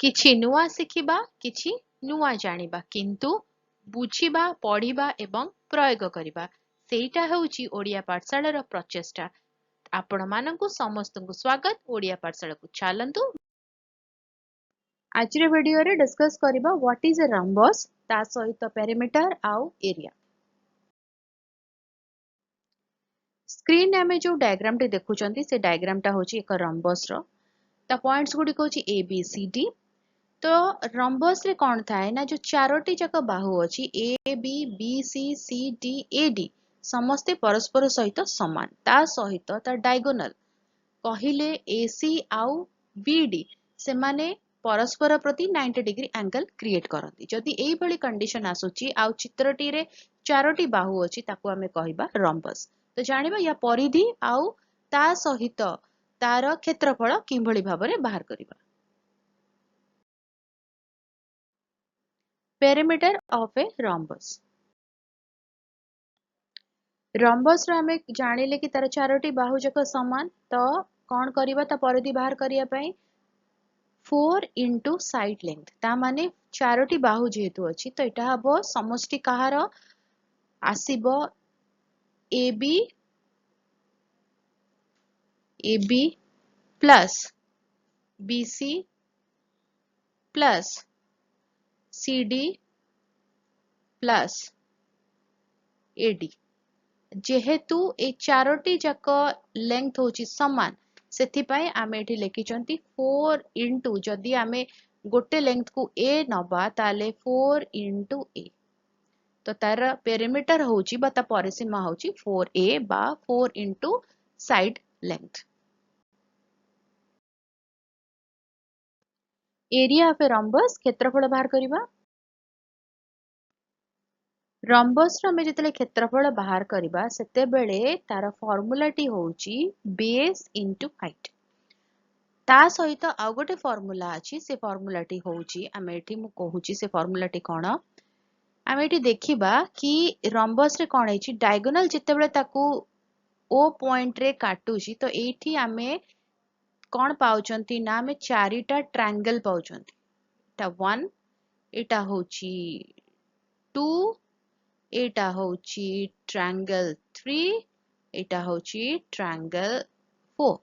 किछि नुआ शिखिबा किछि नुआ जानिबा किंतु बुझिबा पढ़िबा एवं प्रयोग करिबा सेटा हेउची ओडिया पाठशालार प्रचेष्टा। आपण मानंकु समस्तंकु स्वागत ओडिया पाठशाला को चलंतु। आज वीडियो रे डिस्कस करिबा व्हाट इज ए रंबस ता सहित पेरिमीटर आउ एरिया। स्क्रीन रे हमें जो डायग्राम टे देखुचंती से डायग्राम टा होची एक रंबस रो ता पॉइंट्स गुडी होची ए बी सी डी। तो रंबस रे कौन थाए ना जो चारोटी जाक बाहु अछि A B B C C D A D समस्ते परस्पर सहित समान ता सहित ता डायगोनल कहिले ए सी आउ बी डी से माने परस्पर प्रति 90 डिग्री एंगल क्रिएट करती। जदि एई भली कंडीशन आसुची आउ चित्रटी रे चारोटी बाहु अछि ताको हमें कहिबा रंबस। तो जानिबा या परिधि आउ ता सहित तार क्षेत्रफल किभली भाबरे बाहर करिबा। Perimeter of a rhombus. Rhombus रो हमें जानिले कि तार चारोटी बाहु जक समान तो कौन करिबा ता परिधि बाहर करिया पई 4 इंटू साइड लेंथ ता माने चारोटी बाहु जेहेतु अछि तो एटा हबो समष्टि कहार आसीबो AB plus BC plus CD plus AD। जेहेतु ए चारोटी जाक लेंथ होची समान सेथि पई आमे एठी लेखिचंती 4 इंटू जदि आमे गोटे लेंथ को A नबा ताले 4 इंटू A तो तार पेरिमीटर होची बा ता परिसीमा होची 4A बा 4 into side length. Area of a rhombus क्षेत्रफल बाहर करिबा। रंबस रो हमें जतले क्षेत्रफल बाहर करिबा सेते बेले तार फार्मूलाटी होची बेस इनटू हाइट ता सहित आउ गोटे फार्मूला अछि से फार्मूलाटी होची आमे एठी मु कहूची से फार्मूलाटी कोन आमे एठी देखिबा कि रंबस रे कोन हेची डायगोनल जते बेले ताकू ओ पॉइंट रे काटुची तो एठी आमे कोन पाउचंती ना आमे चारिटा ट्रायंगल पाउचंती एटा 1 एटा होची 2 एटा होची ट्रायंगल 3 एटा होची ट्रायंगल 4।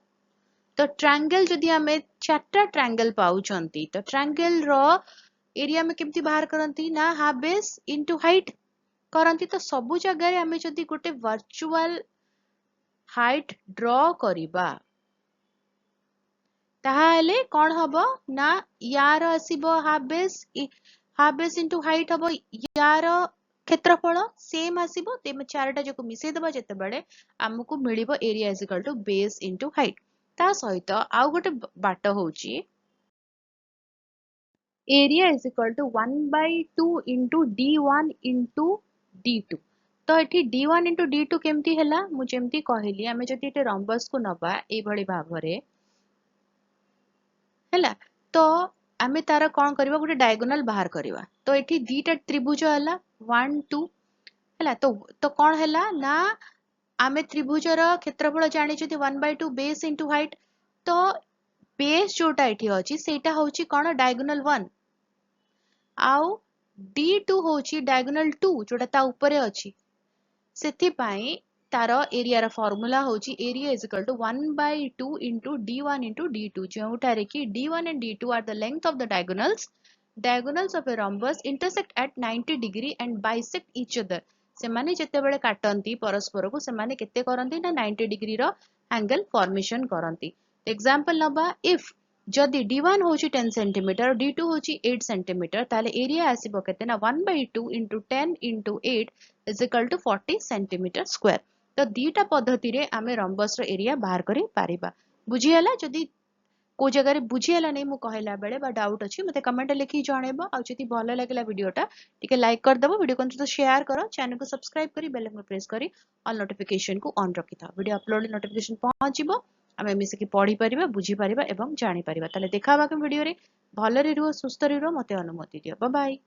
तो ट्रायंगल जदि हमें चारटा ट्रायंगल पाउचंती तो ट्रायंगल रो एरिया में केमती बाहर करंती ना हाफ बेस इनटू हाइट करंती। तो सबु जगह रे हमें जदि गोटे वर्चुअल हाइट ड्रॉ करिबा ताहाले कोन हबो ना यार आसीबो हाफ बेस इनटू हाइट हबो यार क्षेत्रफल सेम आसीबो तेमे चारटा जको मिसै दबा जते बडे हमकु मिलिबो area is equal to base into height. ता सहित आउ गोटे बाट होची area is equal to 1/2 into d1 into d2। तो एठी d1 इंटू d2 केमती हैला मु जेमती कहली आमे जदि एटे रंबस को नबा ए भली भाबरे हैला तो आमे तार कोन करबा गोटे डायगोनल बाहर करबा। तो एठी दीटा त्रिभुज हैला 1 2 हैला तो कोन हैला ना आमे त्रिभुज रो क्षेत्रफल जानि जदि 1/2 बेस इनटू हाइट तो बेस जोटा एठी अछि सेटा होची कोन डायगोनल 1 आउ d2 होची डायगोनल 2 जोटा ता ऊपरे अछि सेथि पई तार एरिया रा फार्मूला होची area is equal to 1/2 into d1 into d2 जोटारे कि d1 and d2 are the length of the diagonals of a rhombus intersect at 90 degree and bisect each other. से माने जते बेले काटंती परस्पर को से माने केते करंती ना 90 डिग्री रो एंगल फॉर्मेशन करंती। एग्जांपल नबा इफ जदि d1 होची 10 सेंटीमीटर d2 होची 8 सेंटीमीटर ताले एरिया आसीबो केते ना 1/2 into 10 into 8 is equal to 40 centimetre square. तो दीटा पद्धति रे आमे रंबस रो एरिया बाहर करि पारिबा। बुझी हला जदि को जगह रे बुझी हला नै मु कहला बेले बा डाउट अछि मते कमेंट लिखि जणेबो। आ जदि भलो लागला वीडियोटा टिके लाइक कर दबो वीडियो को तो शेयर करो चैनल को सब्सक्राइब करी बेल आइकन प्रेस करी ऑल नोटिफिकेशन को ऑन रखि था वीडियो अपलोड नोटिफिकेशन पहुंचीबो आमे मिसे की पढ़ी परिबा बुझी परिबा एवं जानि परिबा। ताले देखा बा के वीडियो रे भलो रे रुह सुस्त रे रुह मते अनुमति दियो। Bye bye.